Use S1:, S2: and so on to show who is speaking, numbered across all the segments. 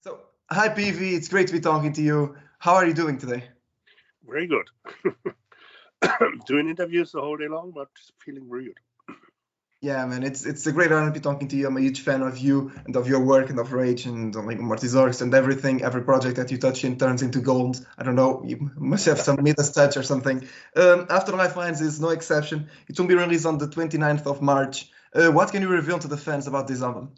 S1: So, hi PV, it's great to be talking to you. How are you doing today?
S2: Very good. Doing interviews the whole day long, but feeling very good.
S1: Yeah, man, it's a great honor to be talking to you. I'm a huge fan of you and of your work and of Rage and like Mortizorgs and everything. Every project that you touch in turns into gold. I don't know, you must have some Midas touch or something. Afterlifelines is no exception. It will be released on the 29th of March. What can you reveal to the fans about this album?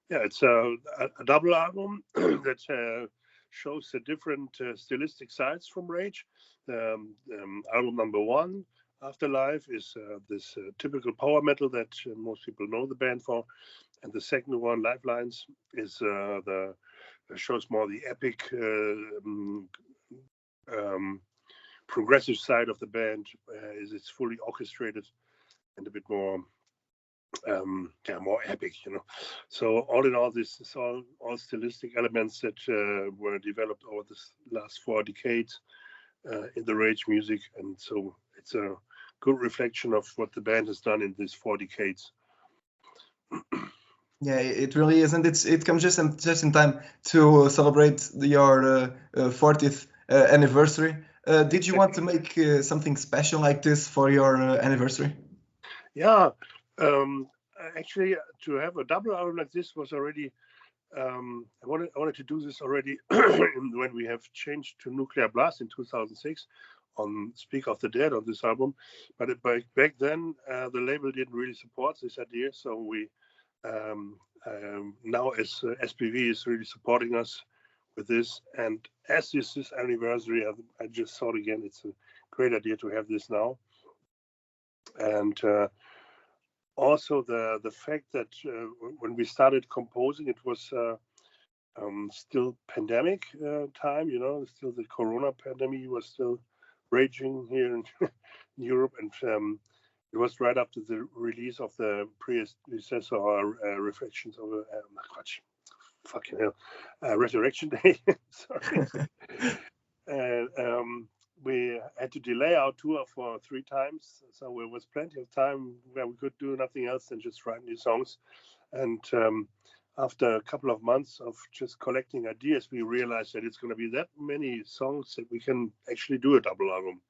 S2: Yeah, it's a double album that shows the different stylistic sides from Rage. Album number one, Afterlife, is this typical power metal that most people know the band for, and the second one, Lifelines, is the shows more the epic progressive side of the band. Is it's fully orchestrated and a bit more more epic. So all in all, this is all stylistic elements that were developed over this last 4 decades in the Rage music, and so it's a good reflection of what the band has done in these 4 decades.
S1: Yeah, it really is, and it comes just in time to celebrate your 40th anniversary. Did you want to make something special like this for your anniversary?
S2: Yeah, actually, to have a double album like this was already. I wanted to do this already when we have changed to Nuclear Blast in 2006 on Speak of the Dead on this album, but back then the label didn't really support this idea, so we now as SPV is really supporting us with this, and as this is anniversary, I just thought again it's a great idea to have this now, and also the fact that when we started composing, it was still pandemic time, still the Corona pandemic was still raging here in Europe, and it was right after the release of the predecessor Reflections of fucking hell, Resurrection Day. Sorry. And we had to delay our tour for 3 times, so there was plenty of time where we could do nothing else than just write new songs. And after a couple of months of just collecting ideas, we realized that it's going to be that many songs that we can actually do a double album.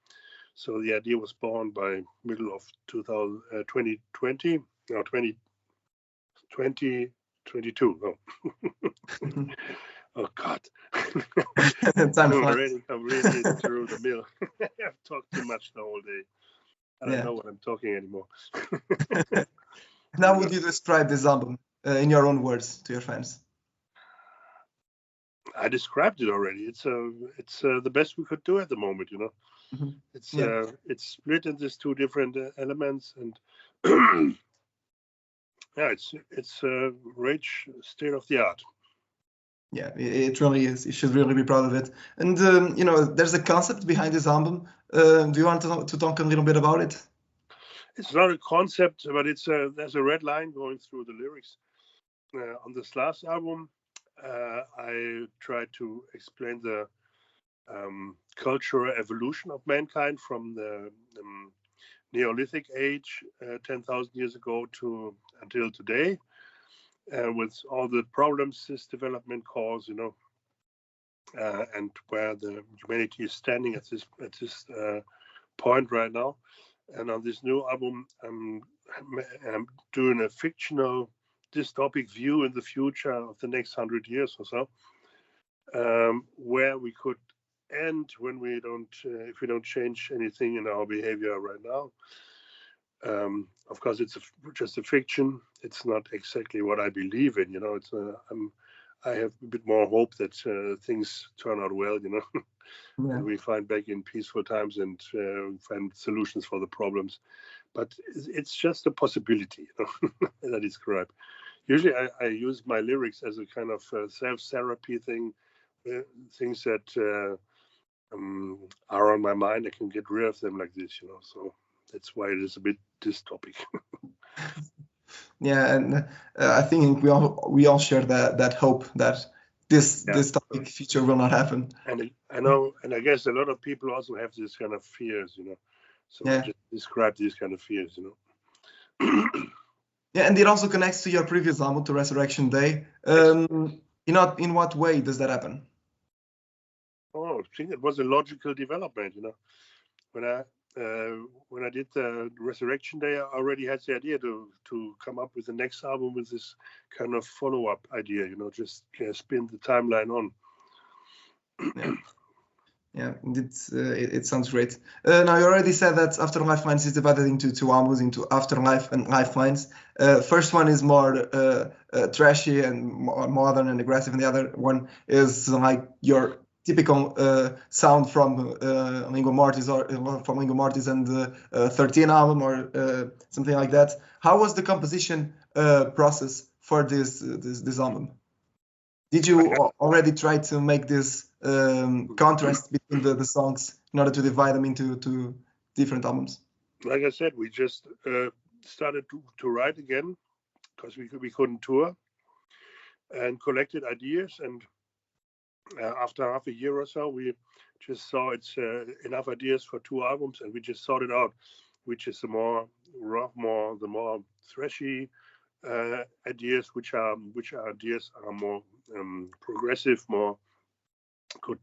S2: So the idea was born by middle of 2020, no, 2022. Oh. Oh God! I'm really through the mill. I've talked too much the whole day. I don't know what I'm talking anymore.
S1: How would you describe this album in your own words to your fans?
S2: I described it already. It's the best we could do at the moment. Mm-hmm. It's split into these 2 different elements, and yeah, it's Rage state of the art.
S1: Yeah, it really is. You should really be proud of it. And there's a concept behind this album. Do you want to talk a little bit about it?
S2: It's not a concept, but there's a red line going through the lyrics. On this last album, I tried to explain the cultural evolution of mankind from the Neolithic age 10,000 years ago until today. With all the problems this development caused, and where the humanity is standing at this point right now. And on this new album, I'm doing a fictional dystopic view in the future of the next 100 years or so, where we could end when if we don't change anything in our behavior right now. Of course, it's just a fiction. It's not exactly what I believe in. I have a bit more hope that things turn out well. And we find back in peaceful times and find solutions for the problems. But it's just a possibility, as I describe. Usually, I use my lyrics as a kind of self-therapy thing, things that are on my mind. I can get rid of them like this, So that's why it is a bit dystopic.
S1: Yeah, and I think we all share that hope that this dystopic future will not happen.
S2: And I know, and I guess a lot of people also have this kind of fears, So just describe these kind of fears,
S1: Yeah, and it also connects to your previous album, to Resurrection Day. In what way does that happen?
S2: Oh, I think it was a logical development. When I did the Resurrection Day, I already had the idea to come up with the next album with this kind of follow-up idea. Just spin the timeline on.
S1: Yeah. Yeah, it sounds great. Now, you already said that Afterlifelines is divided into two albums, into Afterlife and Lifelines. First one is more trashy and more modern and aggressive, and the other one is like your typical sound from Lingua Mortis and the 13 album or something like that. How was the composition process for this album? Did you already try to make this contrast between the songs in order to divide them into two different albums?
S2: Like I said, we just started to write again because we couldn't tour, and collected ideas. And after half a year or so, we just saw it's enough ideas for two albums, and we just sorted out which is the more rough, the more thrashy ideas, which ideas are more progressive, more could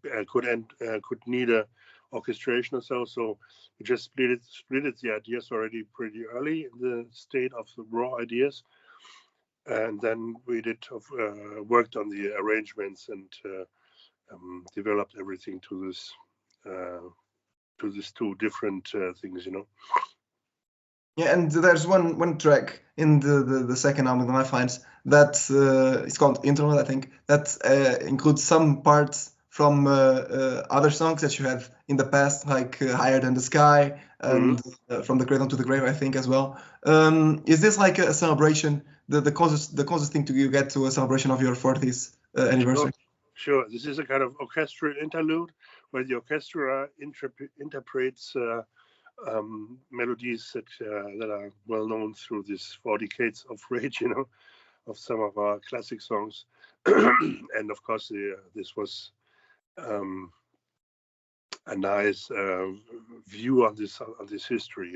S2: need a orchestration or so. So we just split the ideas already pretty early in the state of the raw ideas, and then we worked on the arrangements and developed everything to these two different things.
S1: Yeah, and there's one track in the second album, The Lifelines, that it's called Interlude, I think, that includes some parts from other songs that you had in the past, like Higher Than the Sky and From the Cradle to the Grave, I think, as well. Is this like a celebration, the closest thing you get to a celebration of your 40th anniversary?
S2: Sure. This is a kind of orchestral interlude where the orchestra interprets melodies that are well known through these 4 decades of rage, of some of our classic songs. And of course, this was a nice view on this history,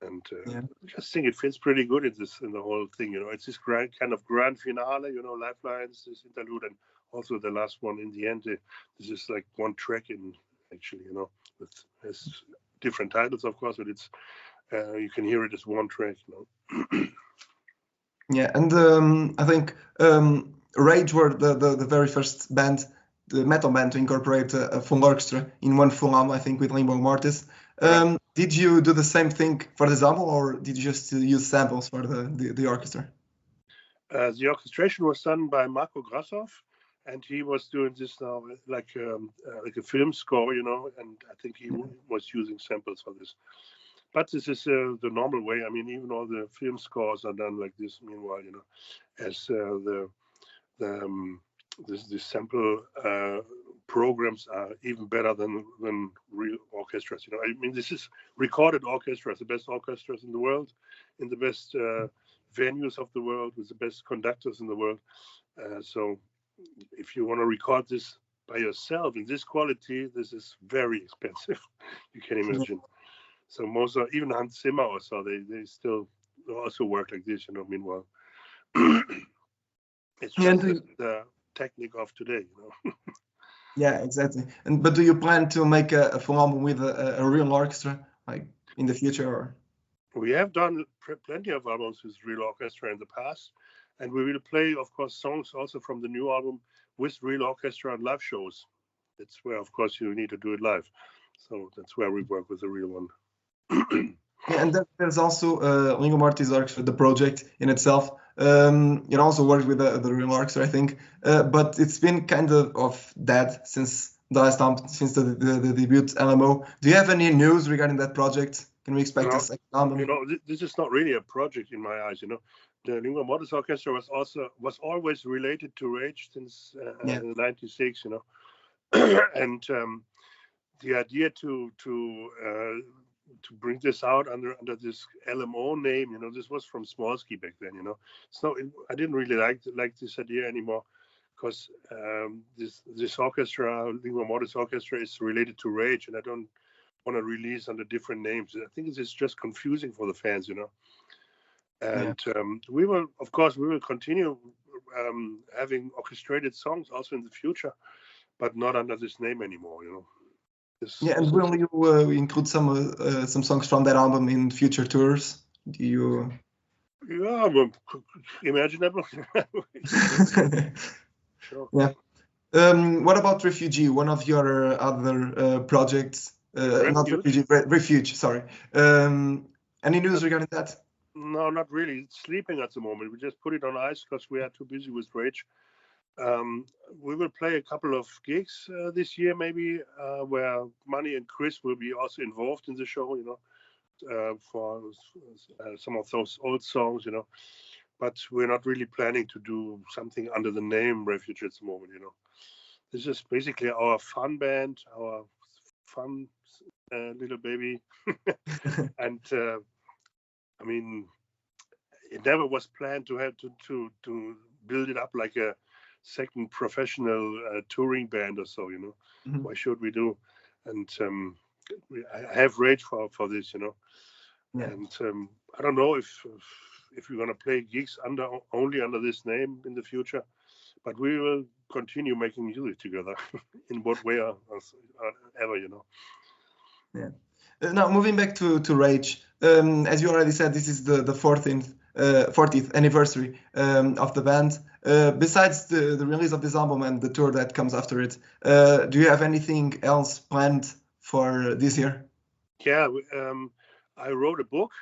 S2: and I just think it fits pretty good in the whole thing. It's this grand finale, Lifelines, this interlude, and also the last one in the end. This is like one track actually, with has different titles, of course, but it's you can hear it as one track.
S1: Yeah, and I think Rage were the very first band, the metal band, to incorporate a full orchestra in one full album, I think, with Lingua Mortis. Did you do the same thing for this album, or did you just use samples for the orchestra?
S2: The orchestration was done by Marco Grassoff, and he was doing this now like a film score, and I think he was using samples for this. But this is the normal way. I mean, even all the film scores are done like this. Meanwhile, as the sample programs are even better than real orchestras. I mean, this is recorded orchestras, the best orchestras in the world, in the best venues of the world, with the best conductors in the world. So if you want to record this by yourself in this quality, this is very expensive. You can imagine. So most even Hans Zimmer or so, they still also work like this, meanwhile. It's just the technique of today,
S1: Yeah, exactly. But do you plan to make a full album with a real orchestra, like in the future? Or?
S2: We have done plenty of albums with real orchestra in the past, and we will play, of course, songs also from the new album with real orchestra and live shows. That's where, of course, you need to do it live. So that's where we work with the real one.
S1: Yeah, and there's also Lingua Mortis Orchestra, the project in itself. It also worked with the real orchestra, I think, but it's been kind of dead since the last time, since the debut LMO. Do you have any news regarding that project? Can we expect a second album?
S2: This is not really a project in my eyes. The Lingua Mortis Orchestra was always related to Rage since '96. And the idea to bring this out under this LMO name, this was from Smolsky back then, So I didn't really like this idea anymore, because this orchestra, Lingua Mortis Orchestra, is related to Rage, and I don't want to release under different names. I think it's just confusing for the fans, And we will continue having orchestrated songs also in the future, but not under this name anymore.
S1: And will you include some songs from that album in future tours? Do you?
S2: Yeah, imaginable. Sure.
S1: Yeah. What about Refugee, one of your other projects? Not Refugee, Refuge, sorry. Any news regarding that?
S2: No, not really. It's sleeping at the moment. We just put it on ice because we are too busy with Rage. We will play a couple of gigs this year, maybe, where Manny and Chris will be also involved in the show, for some of those old songs, But we're not really planning to do something under the name Refuge at the moment, This is basically our fun band, our fun little baby. And I mean, it never was planned to have to build it up like a second professional touring band or so,
S1: Mm-hmm.
S2: Why should we do? And I have Rage for this,
S1: Yeah.
S2: And I don't know if we're going to play gigs only under this name in the future, but we will continue making music together in what way or ever,
S1: Yeah. Now moving back to Rage, as you already said, this is the 40th anniversary of the band. Besides the release of this album and the tour that comes after it, do you have anything else planned for this year?
S2: Yeah, I wrote a book,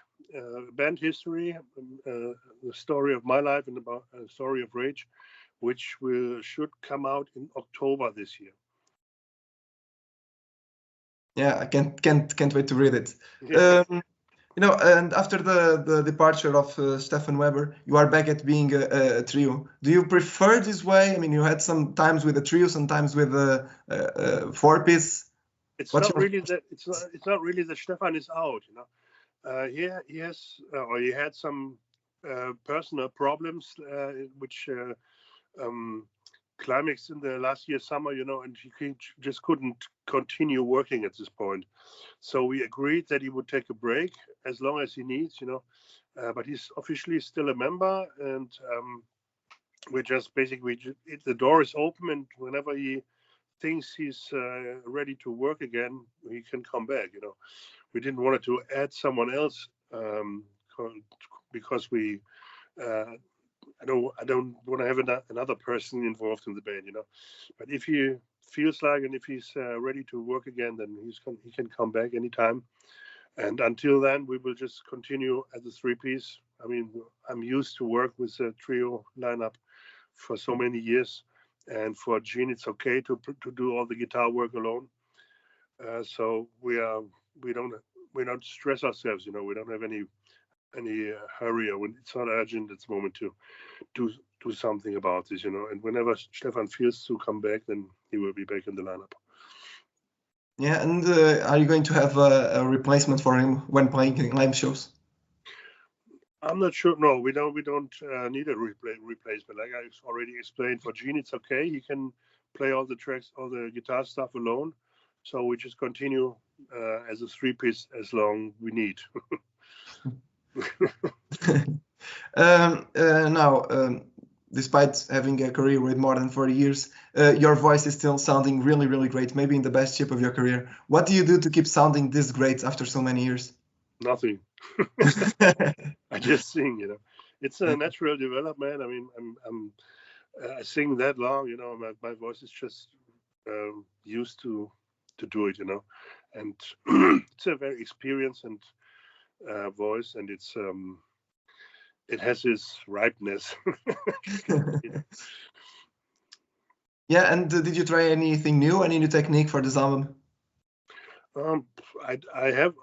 S2: band history, the story of my life and about the story of Rage, which should come out in October this year.
S1: Yeah, I can't wait to read it. And after the departure of Stefan Weber, you are back at being a trio. Do you prefer this way? I mean, you had some times with a trio, sometimes with a four-piece.
S2: It's not really that Stefan is out. He had some personal problems which climaxed in the last year summer, and he just couldn't continue working at this point. So we agreed that he would take a break as long as he needs, but he's officially still a member, and we're just basically, the door is open, and whenever he thinks he's ready to work again, he can come back, We didn't want to add someone else because we I don't want to have another person involved in the band, But if he feels like, and if he's ready to work again, then he can come back anytime. And until then, we will just continue as a three-piece. I mean, I'm used to work with a trio lineup for so many years, and for Gene, it's okay to do all the guitar work alone. So we don't stress ourselves, We don't have any hurry, or when it's not urgent at the moment to do something about this, And whenever Stefan feels to come back, then he will be back in the lineup.
S1: Yeah, and are you going to have a replacement for him when playing live shows?
S2: I'm not sure. No, we don't need a replacement. Like I already explained, for Gene, it's okay. He can play all the tracks, all the guitar stuff alone. So we just continue as a three-piece as long we need.
S1: Now, despite having a career with more than 40 years, your voice is still sounding really, really great, maybe in the best shape of your career. What do you do to keep sounding this great after so many years?
S2: Nothing. I just sing, It's a natural development. I mean, I sing that long, my voice is just used to do it, And it's a very experienced and voice, and it has its ripeness.
S1: Yeah, and did you try anything new, any new technique for this album?
S2: I have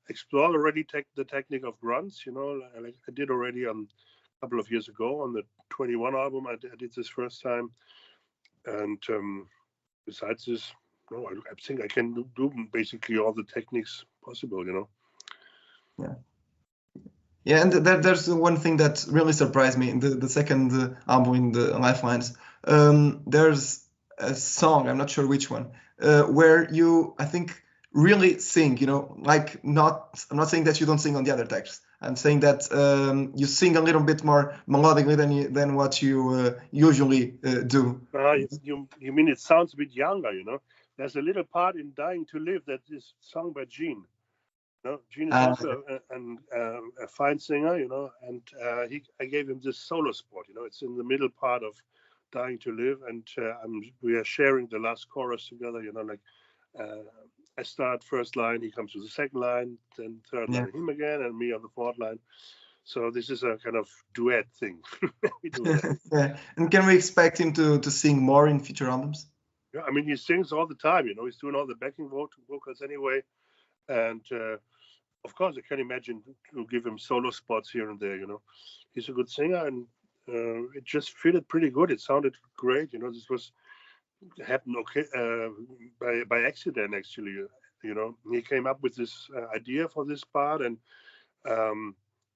S2: explored already the technique of grunts, like I did already a couple of years ago on the 21 album. I did this first time, and besides this, no, I think I can do basically all the techniques possible,
S1: Yeah. Yeah, and there's one thing that really surprised me in the second album, in the Lifelines. There's a song, I'm not sure which one, where you, I think, really sing, you know, like I'm not saying that you don't sing on the other tracks. I'm saying that you sing a little bit more melodically than what you usually do.
S2: You mean it sounds a bit younger, you know? There's a little part in Dying to Live that is sung by Gene. You know, Gene is also a fine singer, you know, and I gave him this solo spot, you know, it's in the middle part of Dying to Live, and we are sharing the last chorus together, you know, like I start first line, he comes to the second line, then third line, him again, and me on the fourth line. So this is a kind of duet thing. We do that.
S1: Yeah. And can we expect him to sing more in future albums?
S2: Yeah, I mean, he sings all the time, you know, he's doing all the backing vocals anyway. And of course, I can imagine to give him solo spots here and there, you know. He's a good singer, and it just fitted pretty good. It sounded great, you know. This was happened by accident, actually, you know. He came up with this idea for this part, and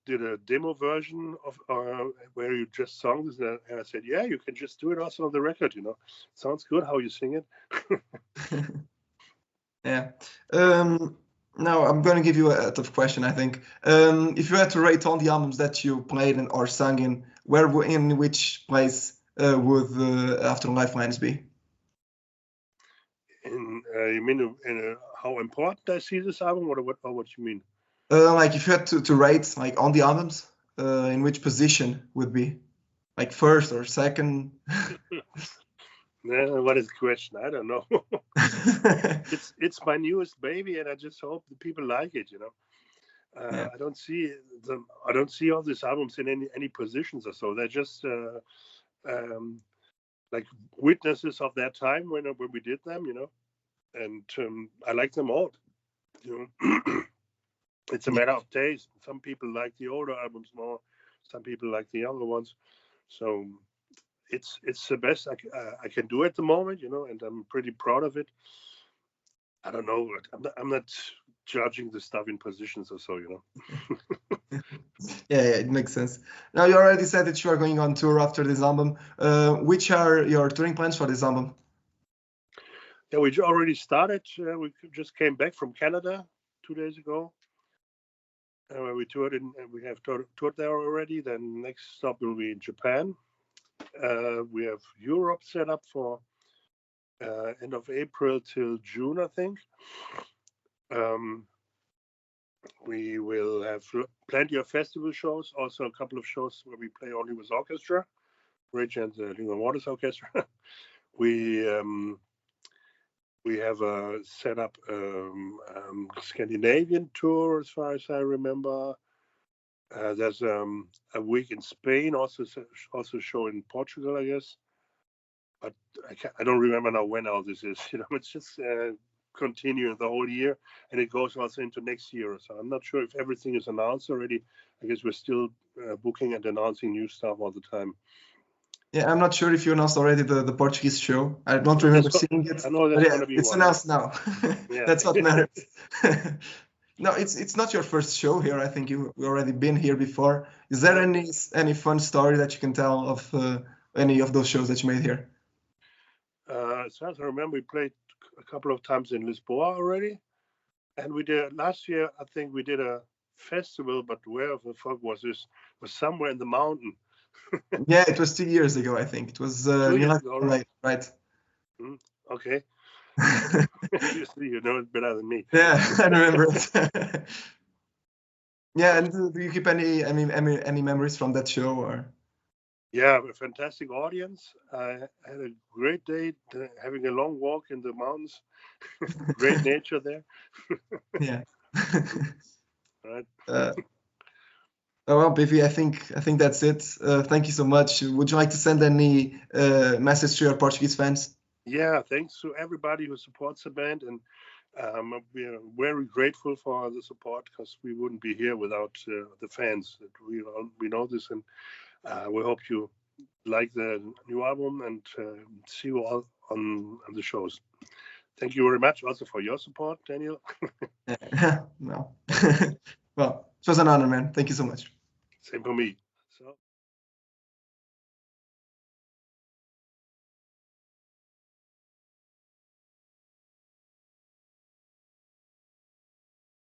S2: did a demo version of where you just sung this, and I said, yeah, you can just do it also on the record, you know. Sounds good how you sing it.
S1: Yeah. Now I'm going to give you a tough question, I think. If you had to rate all the albums that you played or sung in, in which place would Afterlifelines be?
S2: You mean how important I see this album, or what you mean?
S1: Like if you had to rate like on the albums, in which position would be? Like first or second?
S2: What is the question? I don't know. It's my newest baby, and I just hope the people like it, you know. I don't see all these albums in any positions or so. They're just like witnesses of that time when we did them, you know. And I like them all, you know. It's a matter of taste. Some people like the older albums more. Some people like the younger ones. So it's the best I can do at the moment, you know, and I'm pretty proud of it. I don't know. I'm not judging the stuff in positions or so, you know.
S1: Yeah, it makes sense. Now, you already said that you are going on tour after this album. Which are your touring plans for this album?
S2: Yeah, we already started. We just came back from Canada 2 days ago. We toured we have toured there already. Then next stop will be in Japan. We have Europe set up for end of April till June, I think. We will have plenty of festival shows, also a couple of shows where we play only with orchestra, Rage and the Lingua Waters Orchestra. We have a set up Scandinavian tour, as far as I remember. There's a week in Spain, also a show in Portugal, I guess. But I don't remember now when all this is. You know, it's just continuing the whole year, and it goes also into next year. So I'm not sure if everything is announced already. I guess we're still booking and announcing new stuff all the time.
S1: Yeah, I'm not sure if you announced already the Portuguese show. I don't remember seeing it.
S2: I know that's going to be
S1: it's announced now.
S2: Yeah.
S1: That's what matters. No, it's not your first show here. I think you've already been here before. Is there any fun story that you can tell of any of those shows that you made here?
S2: As far as I remember, we played a couple of times in Lisboa already, and we did last year. I think we did a festival, but where the fuck was this? It was somewhere in the mountain.
S1: Yeah, it was 2 years ago, I think. It was
S2: 2 years ago,
S1: right.
S2: Okay. You know it better than me.
S1: Yeah, I remember it. Yeah, and do you keep any memories from that show or?
S2: Yeah, a fantastic audience. I had a great day having a long walk in the mountains. Great nature there.
S1: Yeah.
S2: Right.
S1: Well, Peavy, I think that's it. Thank you so much. Would you like to send any message to your Portuguese fans?
S2: Yeah, thanks to everybody who supports the band, and we are very grateful for the support, because we wouldn't be here without the fans. We know this, and we hope you like the new album, and see you all on the shows. Thank you very much also for your support, Daniel.
S1: No. Well, it was an honor, man. Thank you so much.
S2: Same for me.